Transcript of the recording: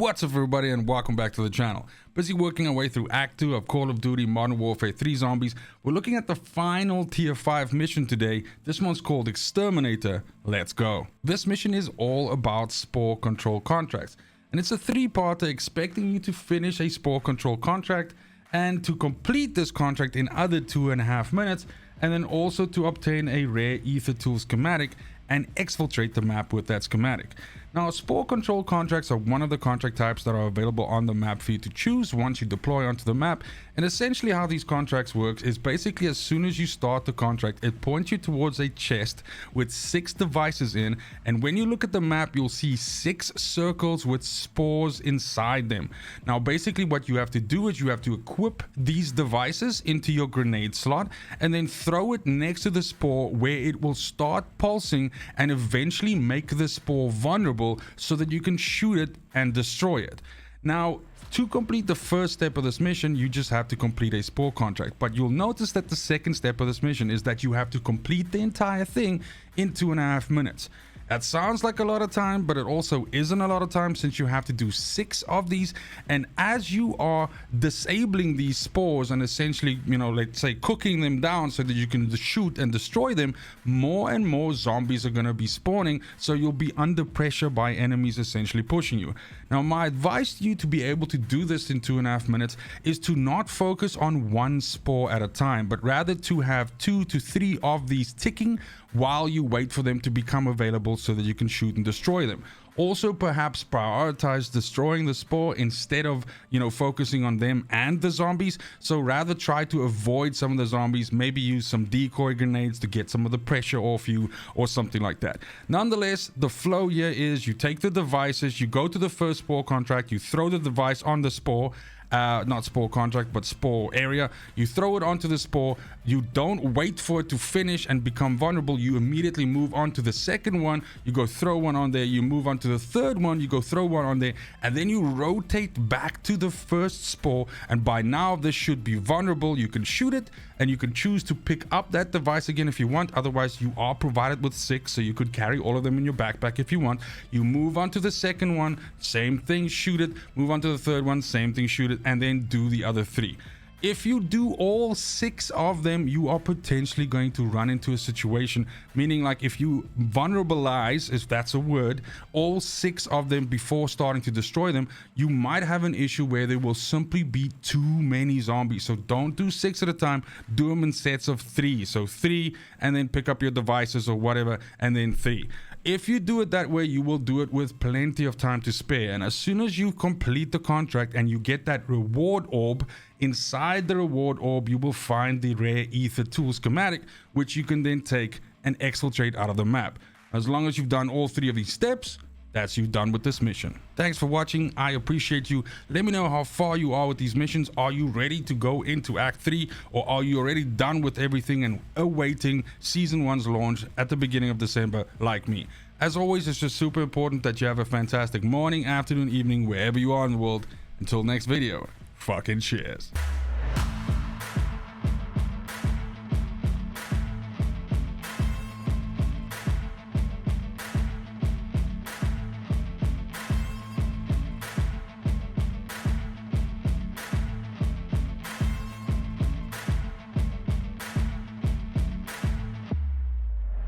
What's up everybody and welcome back to the channel. Busy working our way through Act 2 of Call of Duty Modern Warfare 3 Zombies. We're looking at the final tier 5 mission today. This one's called Exterminator. Let's go. This mission is all about spore control contracts. And it's a 3-parter expecting you to finish a spore control contract and to complete this contract in under 2.5 minutes, and then also to obtain a rare ether tool schematic and exfiltrate the map with that schematic. Now, spore control contracts are one of the contract types that are available on the map for you to choose once you deploy onto the map. And essentially how these contracts work is basically as soon as you start the contract, it points you towards a chest with 6 devices in. And when you look at the map, you'll see 6 circles with spores inside them. Now, basically what you have to do is you have to equip these devices into your grenade slot and then throw it next to the spore where it will start pulsing and eventually make the spore vulnerable so that you can shoot it and destroy it. Now, to complete the first step of this mission, you just have to complete a spore contract. But you'll notice that the second step of this mission is that you have to complete the entire thing in 2.5 minutes. That sounds like a lot of time, but it also isn't a lot of time since you have to do 6 of these. And as you are disabling these spores and essentially, let's say cooking them down so that you can shoot and destroy them, more and more zombies are going to be spawning. So you'll be under pressure by enemies essentially pushing you. Now, my advice to you to be able to do this in 2.5 minutes is to not focus on one spore at a time, but rather to have 2 to 3 of these ticking while you wait for them to become available so that you can shoot and destroy them. Also, perhaps prioritize destroying the spore instead of, focusing on them and the zombies. So rather try to avoid some of the zombies, maybe use some decoy grenades to get some of the pressure off you or something like that. Nonetheless, the flow here is you take the devices, you go to the first spore contract, you throw the device on the spore, not spore contract, but spore area. You throw it onto the spore. You don't wait for it to finish and become vulnerable. You immediately move on to the second one. You go throw one on there. You move on to the third one. You go throw one on there. And then you rotate back to the first spore. And by now, this should be vulnerable. You can shoot it and you can choose to pick up that device again if you want. Otherwise, you are provided with 6, so you could carry all of them in your backpack if you want. You move on to the second one. Same thing, shoot it. Move on to the third one. Same thing, shoot it. And then do the other 3. If you do all 6 of them, you are potentially going to run into a situation, meaning like if you vulnerabilize, if that's a word, all 6 of them before starting to destroy them, you might have an issue where there will simply be too many zombies. So don't do 6 at a time, do them in sets of 3. So 3 and then pick up your devices or whatever, and then 3. If you do it that way, you will do it with plenty of time to spare. And as soon as you complete the contract and you get that reward orb, inside the reward orb, you will find the rare ether tool schematic, which you can then take and exfiltrate out of the map. As long as you've done all 3 of these steps, that's you done with this mission. Thanks for watching. I appreciate you. Let me know how far you are with these missions. Are you ready to go into Act 3, or are you already done with everything and awaiting Season 1's launch at the beginning of December like me? As always, it's just super important that you have a fantastic morning, afternoon, evening, wherever you are in the world. Until next video, fucking cheers.